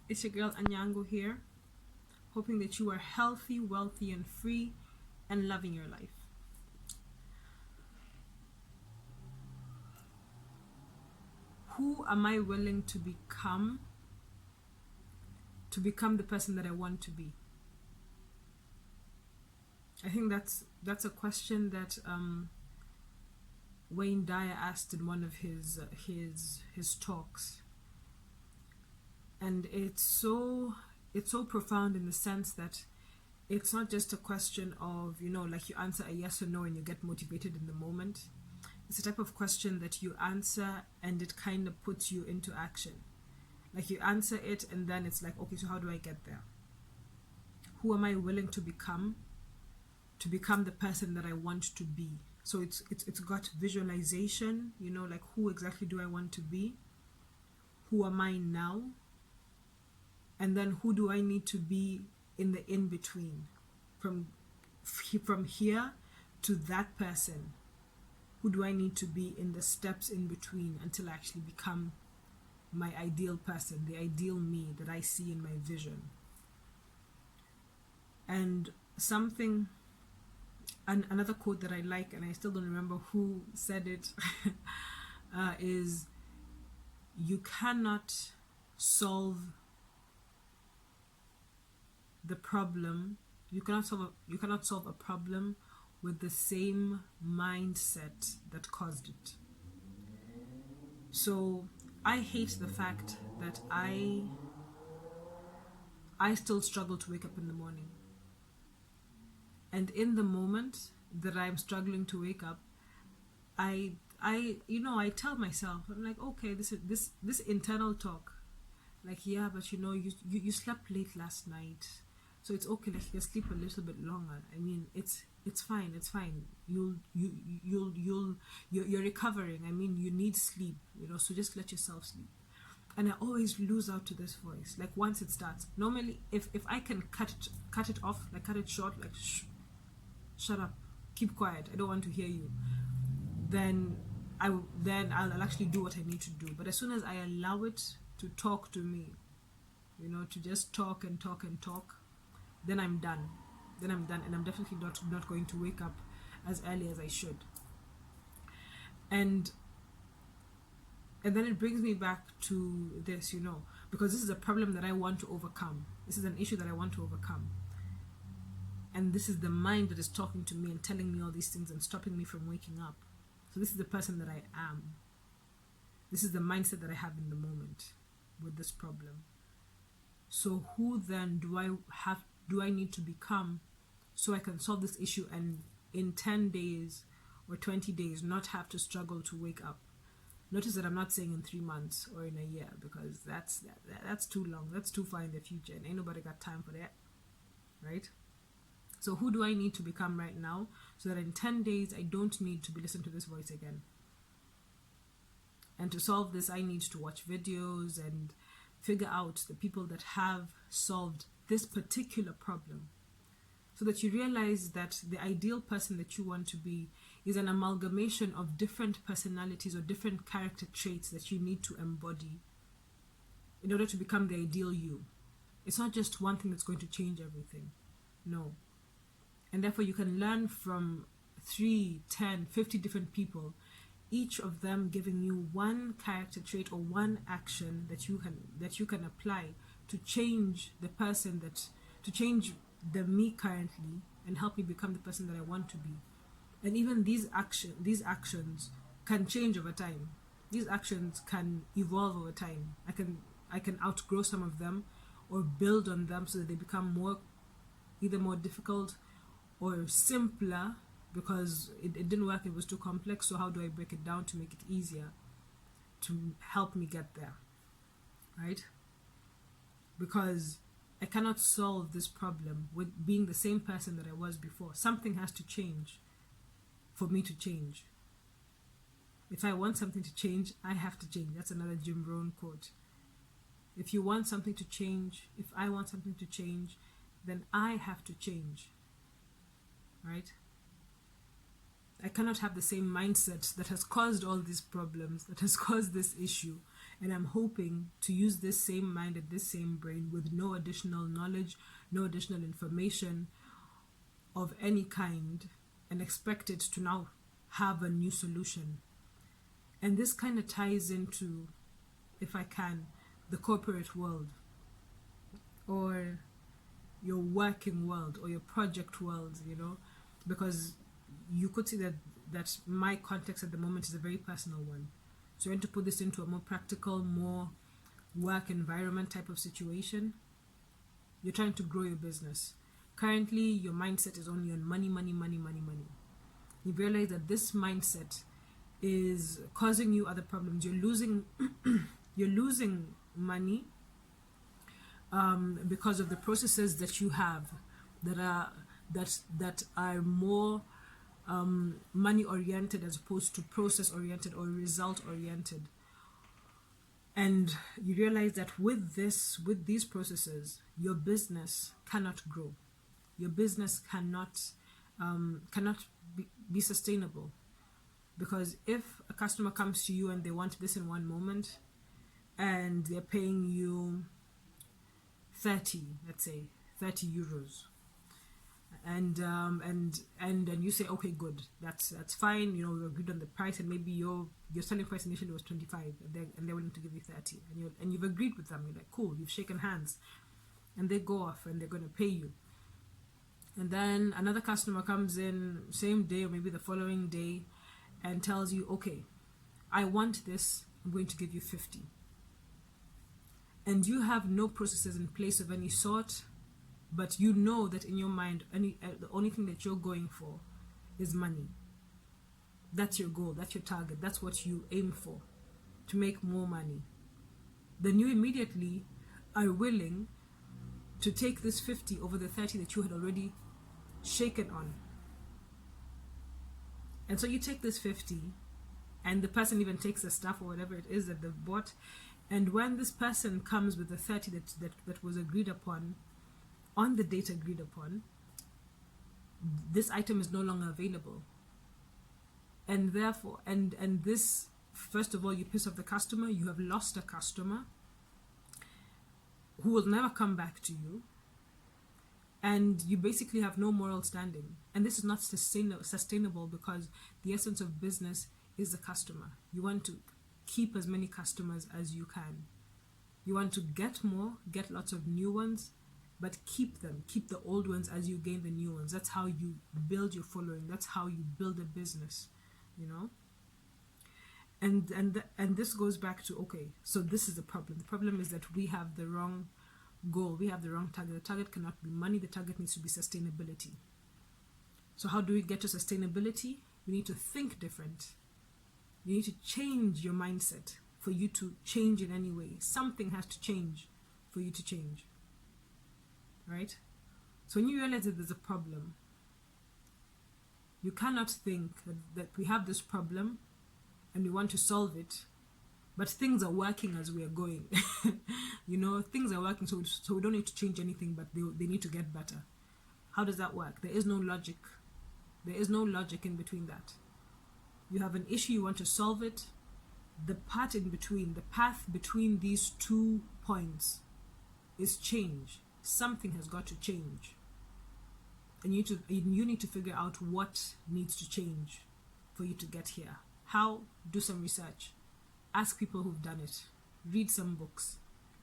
It's your girl Anyango here, hoping that you are healthy, wealthy, and free, and loving your life. Who am I willing to become the person that I want to be? I think that's a question that Wayne Dyer asked in one of his talks, and it's so profound in the sense that it's not just a question of, like you answer a yes or no and you get motivated in the moment. It's a type of question that you answer and it kind of puts you into action. Like you answer it and then it's like, okay, so how do I get there? Who am I willing to become the person that I want to be? So it's got visualization, like who exactly do I want to be? Who am I now? And then who do I need to be in the in-between? From here to that person, who do I need to be in the steps in between until I actually become my ideal person, the ideal me that I see in my vision? And another quote that I like, and I still don't remember who said it, is you cannot solve the problem, you cannot solve a problem with the same mindset that caused it. So I hate the fact that I still struggle to wake up in the morning. And in the moment that I'm struggling to wake up, I tell myself, I'm like, okay, this internal talk, like, yeah, but you slept late last night, so it's okay, like you can sleep a little bit longer. I mean, it's fine. You're recovering. I mean, you need sleep, so just let yourself sleep. And I always lose out to this voice. Like once it starts, normally if I can cut it off, like cut it short, like shut up, keep quiet, I don't want to hear you, then I'll actually do what I need to do. But as soon as I allow it to talk to me, to just talk and talk and talk, then I'm done. And I'm definitely not going to wake up as early as I should. And then it brings me back to this, because this is a problem that I want to overcome. This is an issue that I want to overcome. And this is the mind that is talking to me and telling me all these things and stopping me from waking up. So this is the person that I am. This is the mindset that I have in the moment with this problem. So who then do I need to become so I can solve this issue and in 10 days or 20 days not have to struggle to wake up? Notice that I'm not saying in 3 months or in a year, because that's too long. That's too far in the future, and ain't nobody got time for that, right? So who do I need to become right now so that in 10 days I don't need to be listening to this voice again? And to solve this, I need to watch videos and figure out the people that have solved this particular problem, so that you realize that the ideal person that you want to be is an amalgamation of different personalities or different character traits that you need to embody in order to become the ideal you. It's not just one thing that's going to change everything. No. And therefore you can learn from 3, 10, 50 different people, each of them giving you one character trait or one action that you can apply to change to change the me currently and help me become the person that I want to be. And even these actions can change over time. These actions can evolve over time. I can outgrow some of them or build on them so that they become either more difficult or simpler, because it didn't work, it was too complex. So how do I break it down to make it easier to help me get there, right? Because I cannot solve this problem with being the same person that I was before. Something has to change for me to change. If I want something to change, I have to change. That's another Jim Rohn quote. If you want something to change, if I want something to change, then I have to change, right? I cannot have the same mindset that has caused all these problems, that has caused this issue, and I'm hoping to use this same mind and this same brain with no additional knowledge, no additional information of any kind, and expect it to now have a new solution. And this kind of ties into, if I can, the corporate world, or your working world, or your project world, you know, because you could see that my context at the moment is a very personal one. So I want to put this into a more practical, more work environment type of situation. You're trying to grow your business. Currently, your mindset is only on money, money, money, money, money. You realize that this mindset is causing you other problems. You're losing you're losing money because of the processes that you have that are more money oriented as opposed to process oriented or result oriented. And you realize that with these processes, your business cannot grow. Your business cannot be sustainable, because if a customer comes to you and they want this in one moment, and they're paying you 30, let's say 30 euros, and you say, okay, good, that's fine, you know, we agreed on the price, and maybe your selling price initially was 25, and they're willing to give you 30, and you've agreed with them. You're like, cool, you've shaken hands, and they go off and they're going to pay you. And then another customer comes in same day or maybe the following day and tells you, okay, I want this, I'm going to give you 50. And you have no processes in place of any sort, but you know that in your mind, the only thing that you're going for is money. That's your goal, that's your target, that's what you aim for, to make more money. Then you immediately are willing to take this 50 over the 30 that you had already shaken on. And so you take this 50, and the person even takes the stuff or whatever it is that they've bought, and when this person comes with the 30 that was agreed upon, on the date agreed upon, this item is no longer available. And therefore, and this, first of all, you piss off the customer. You have lost a customer who will never come back to you, and you basically have no moral standing. And this is not sustainable, because the essence of business is the customer. You want to keep as many customers as you can. You want to get more, get lots of new ones, but keep them, keep the old ones as you gain the new ones. That's how you build your following. That's how you build a business, you know. And this goes back to, okay, so this is the problem. The problem is that we have the wrong goal. We have the wrong target. The target cannot be money. The target needs to be sustainability. So how do we get to sustainability? We need to think different. You need to change your mindset for you to change in any way. Something has to change for you to change, right? So when you realize that there's a problem, you cannot think that we have this problem and we want to solve it, but things are working as we are going. You know, things are working, so we don't need to change anything, but they need to get better. How does that work? There is no logic. There is no logic in between that. You have an issue, you want to solve it. The part in between, the path between these 2 points is change. Something has got to change. And you need to figure out what needs to change for you to get here. How? Do some research. Ask people who've done it. Read some books.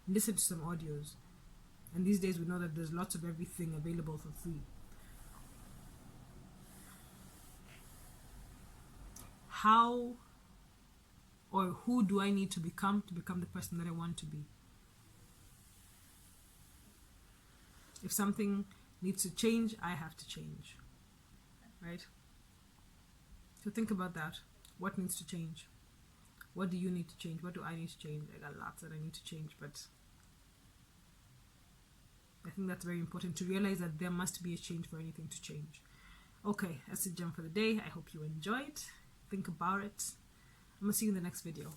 Listen to some audios. And these days we know that there's lots of everything available for free. How or who do I need to become the person that I want to be? If something needs to change, I have to change, right? So think about that. What needs to change? What do you need to change? What do I need to change? I got lots that I need to change, but I think that's very important, to realize that there must be a change for anything to change. Okay, that's the gem for the day. I hope you enjoyed. Think about it. I'm gonna see you in the next video.